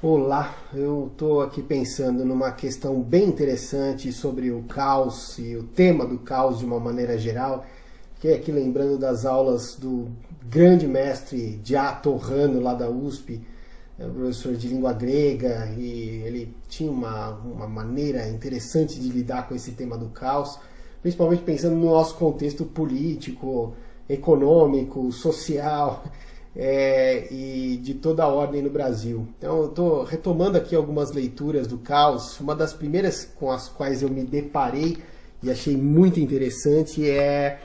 Olá, eu estou aqui pensando numa questão bem interessante sobre o caos e o tema do caos de uma maneira geral, que é aqui lembrando das aulas do grande mestre Gia Torrano lá da USP, professor de língua grega, e ele tinha uma maneira interessante de lidar com esse tema do caos, principalmente pensando no nosso contexto político, econômico, social, e de toda a ordem no Brasil. Então eu estou retomando aqui algumas leituras do caos. Uma das primeiras com as quais eu me deparei e achei muito interessante é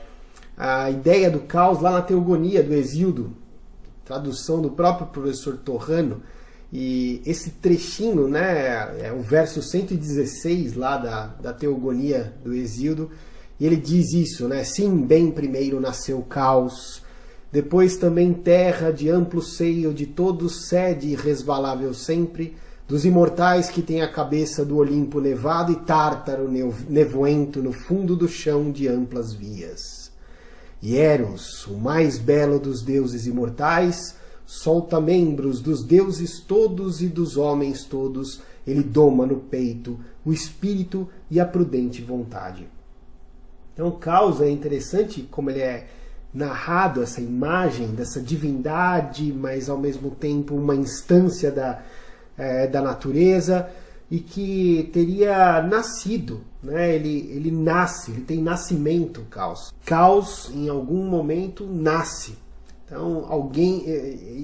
a ideia do caos lá na Teogonia do Hesíodo, tradução do próprio professor Torrano. E esse trechinho, né, é o verso 116 lá da Teogonia do Hesíodo, e ele diz isso, né? Sim, bem primeiro nasceu o caos, depois também terra de amplo seio, de todos sede irresvalável sempre, dos imortais que tem a cabeça do Olimpo nevado e tártaro nevoento no fundo do chão de amplas vias. E Eros, o mais belo dos deuses imortais, solta membros dos deuses todos e dos homens todos, ele doma no peito o espírito e a prudente vontade. Então o caos é interessante como ele é narrado, essa imagem dessa divindade, mas ao mesmo tempo uma instância da natureza, e que teria nascido, né? Ele nasce, ele tem nascimento, o caos. Caos, em algum momento, nasce. Então,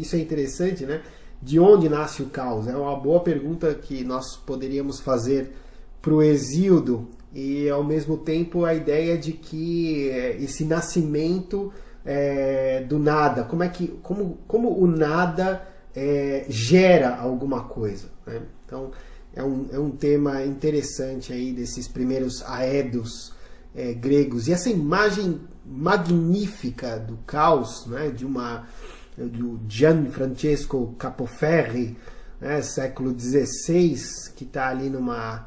isso é interessante, né? De onde nasce o caos? É uma boa pergunta que nós poderíamos fazer para o Hesíodo, e ao mesmo tempo a ideia de que esse nascimento do nada, como o nada gera alguma coisa, né? Então é um tema interessante aí desses primeiros aedos gregos, e essa imagem magnífica do caos, né, do Gianfrancesco Capoferri, né, século XVI, que está ali numa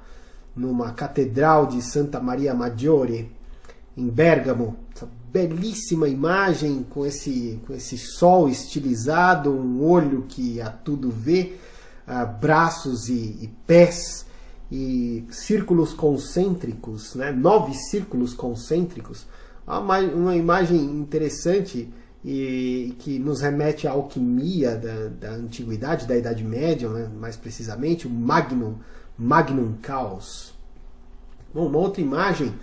catedral de Santa Maria Maggiore, em Bérgamo. Essa belíssima imagem com esse sol estilizado, um olho que a tudo vê, braços e pés, e círculos concêntricos, né, 9 círculos concêntricos. Uma imagem interessante e que nos remete à alquimia da antiguidade, da Idade Média, né, mais precisamente, o Magnum Caos. Bom, uma outra imagem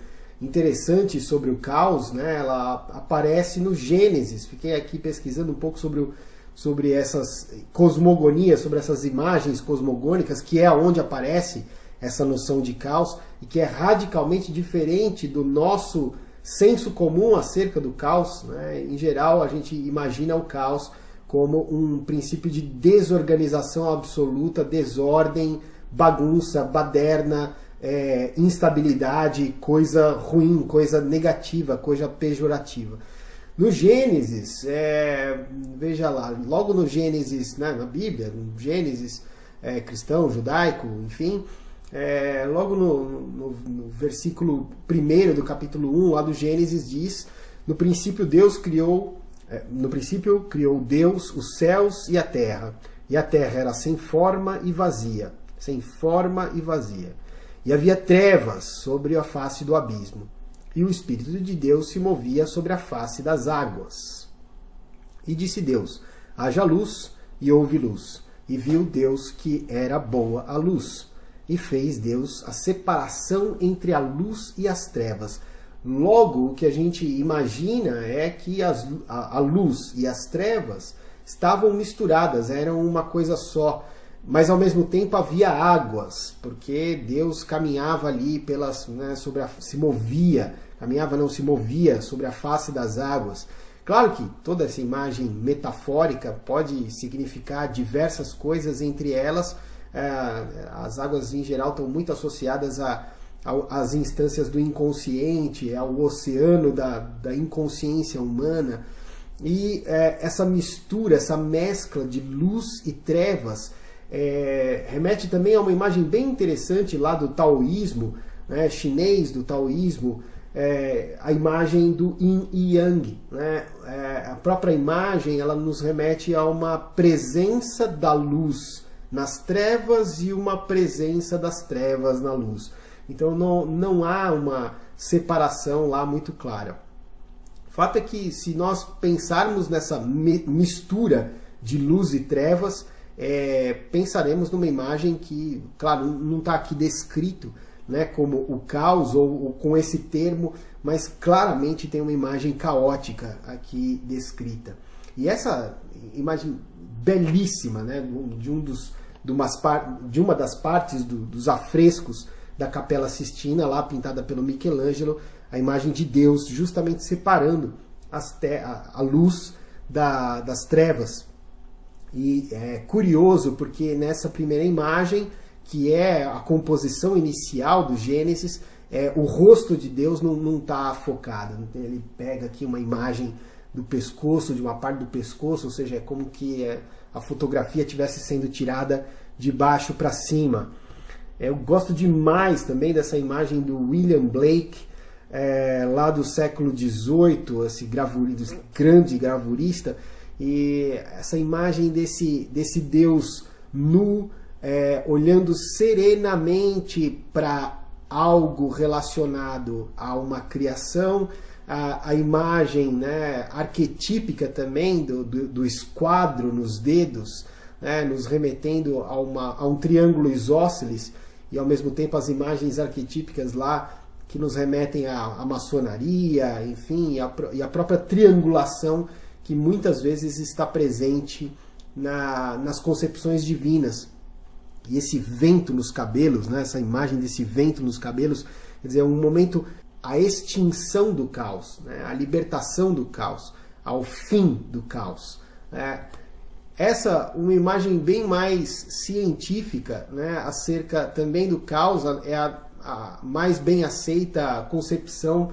interessante sobre o caos, né, ela aparece no Gênesis. Fiquei aqui pesquisando um pouco sobre essas cosmogonias, sobre essas imagens cosmogônicas, que é onde aparece essa noção de caos, e que é radicalmente diferente do nosso senso comum acerca do caos, né? Em geral, a gente imagina o caos como um princípio de desorganização absoluta, desordem, bagunça, baderna, instabilidade, coisa ruim, coisa negativa, coisa pejorativa. No Gênesis, veja lá, logo no Gênesis, né, na Bíblia, no Gênesis cristão, judaico, enfim, logo no versículo 1 do capítulo 1 lá do Gênesis diz: no princípio criou Deus os céus e a terra era sem forma e vazia, e havia trevas sobre a face do abismo, e o Espírito de Deus se movia sobre a face das águas. E disse Deus: haja luz, e houve luz. E viu Deus que era boa a luz. E fez Deus a separação entre a luz e as trevas. Logo, o que a gente imagina é que a luz e as trevas estavam misturadas, eram uma coisa só. Mas ao mesmo tempo havia águas, porque Deus caminhava ali se movia sobre a face das águas. Claro que toda essa imagem metafórica pode significar diversas coisas, entre elas as águas em geral estão muito associadas às instâncias do inconsciente, ao oceano da inconsciência humana, e essa mistura, essa mescla de luz e trevas remete também a uma imagem bem interessante lá do taoísmo, né, chinês, do taoísmo, a imagem do yin e yang, né? A própria imagem ela nos remete a uma presença da luz nas trevas e uma presença das trevas na luz. Então não há uma separação lá muito clara. O fato é que se nós pensarmos nessa mistura de luz e trevas, pensaremos numa imagem que, claro, não está aqui descrito, né, como o caos ou com esse termo, mas claramente tem uma imagem caótica aqui descrita. E essa imagem belíssima, né, de uma das partes dos afrescos da Capela Sistina, lá pintada pelo Michelangelo, a imagem de Deus justamente separando a luz das trevas. E é curioso porque nessa primeira imagem, que é a composição inicial do Gênesis, o rosto de Deus não está focado. Ele pega aqui uma imagem do pescoço, de uma parte do pescoço, ou seja, é como que a fotografia estivesse sendo tirada de baixo para cima. Eu gosto demais também dessa imagem do William Blake, lá do século XVIII, esse grande gravurista, e essa imagem desse Deus nu, olhando serenamente para algo relacionado a uma criação, a imagem, né, arquetípica também do esquadro nos dedos, né, nos remetendo a um triângulo isósceles, e ao mesmo tempo as imagens arquetípicas lá que nos remetem à maçonaria, enfim, e a própria triangulação que muitas vezes está presente nas concepções divinas. E esse vento nos cabelos, né, essa imagem desse vento nos cabelos, quer dizer, é um momento, a extinção do caos, né, a libertação do caos, ao fim do caos. Essa uma imagem bem mais científica, né, acerca também do caos, é a mais bem aceita concepção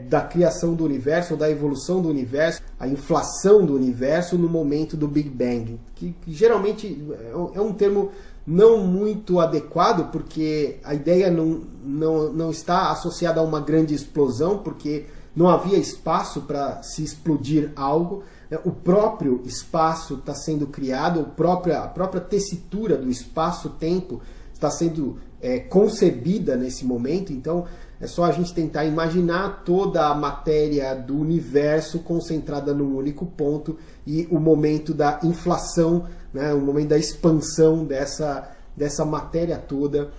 da criação do universo, da evolução do universo, a inflação do universo no momento do Big Bang, que geralmente é um termo não muito adequado, porque a ideia não está associada a uma grande explosão, porque não havia espaço para se explodir algo. O próprio espaço está sendo criado, a própria tessitura do espaço-tempo está sendo concebida nesse momento. Então é só a gente tentar imaginar toda a matéria do universo concentrada num único ponto e o momento da inflação, né, o momento da expansão dessa matéria toda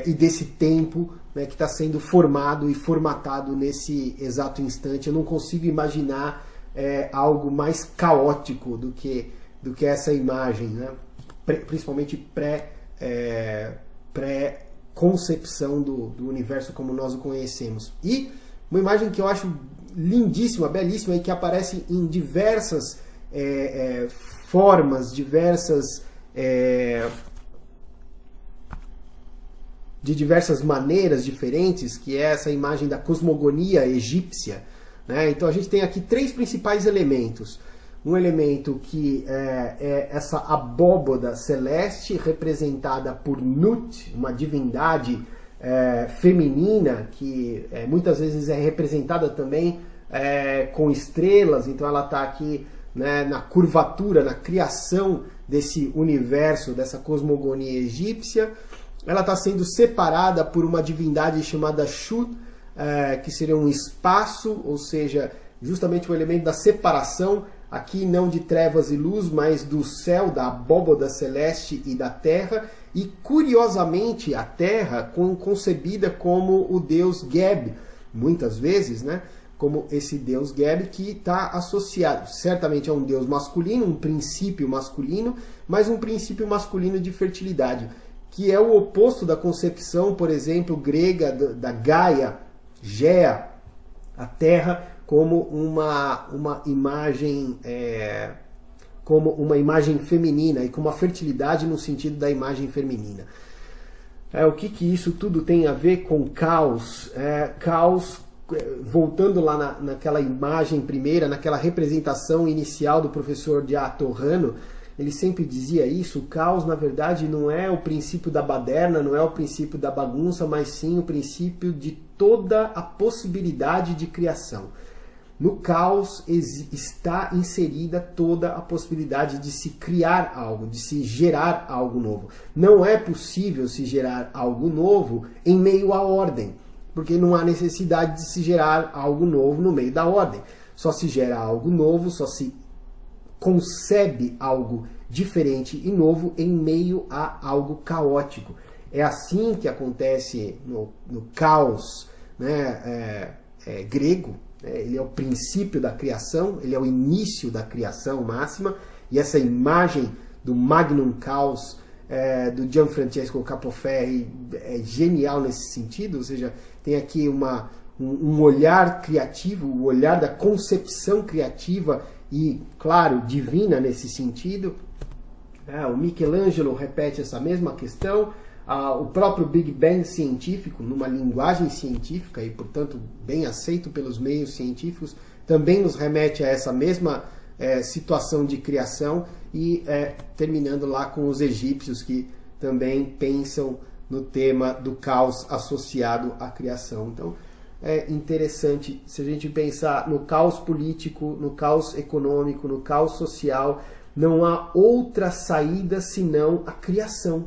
e desse tempo, né, que está sendo formado e formatado nesse exato instante. Eu não consigo imaginar algo mais caótico do que essa imagem, né? Principalmente pré-concepção do universo como nós o conhecemos. E uma imagem que eu acho lindíssima, belíssima, e que aparece em diversas formas, de diversas maneiras diferentes, que é essa imagem da cosmogonia egípcia, né? Então a gente tem aqui três principais elementos. Um elemento que é essa abóboda celeste, representada por Nut, uma divindade feminina, que muitas vezes é representada também com estrelas. Então ela está aqui, né, na curvatura, na criação desse universo, dessa cosmogonia egípcia. Ela está sendo separada por uma divindade chamada Shut, que seria um espaço, ou seja, justamente o elemento da separação, aqui não de trevas e luz, mas do céu, da abóboda celeste e da terra. E curiosamente a terra concebida como o deus Geb, muitas vezes, né, como esse deus Geb, que está associado certamente a um deus masculino, um princípio masculino, mas um princípio masculino de fertilidade, que é o oposto da concepção, por exemplo, grega da Gaia, Gea, a terra, como uma imagem feminina, e como a fertilidade no sentido da imagem feminina. O que isso tudo tem a ver com caos? Caos, voltando lá naquela imagem primeira, naquela representação inicial do professor de Torrano, ele sempre dizia isso: o caos, na verdade, não é o princípio da baderna, não é o princípio da bagunça, mas sim o princípio de toda a possibilidade de criação. No caos está inserida toda a possibilidade de se criar algo, de se gerar algo novo. Não é possível se gerar algo novo em meio à ordem, porque não há necessidade de se gerar algo novo no meio da ordem. Só se gera algo novo, só se concebe algo diferente e novo em meio a algo caótico. É assim que acontece no caos, né, grego. Ele é o princípio da criação, ele é o início da criação máxima, e essa imagem do Magnum Caos do Gianfrancesco Capoferri é genial nesse sentido, ou seja, tem aqui um olhar criativo, o olhar da concepção criativa e, claro, divina nesse sentido. O Michelangelo repete essa mesma questão. O próprio Big Bang científico, numa linguagem científica e, portanto, bem aceito pelos meios científicos, também nos remete a essa mesma situação de criação e terminando lá com os egípcios que também pensam no tema do caos associado à criação. Então, é interessante se a gente pensar no caos político, no caos econômico, no caos social, não há outra saída senão a criação,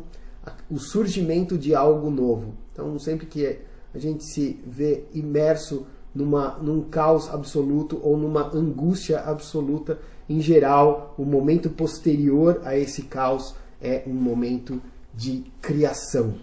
o surgimento de algo novo. Então, sempre que a gente se vê imerso num caos absoluto ou numa angústia absoluta, em geral, o momento posterior a esse caos é um momento de criação.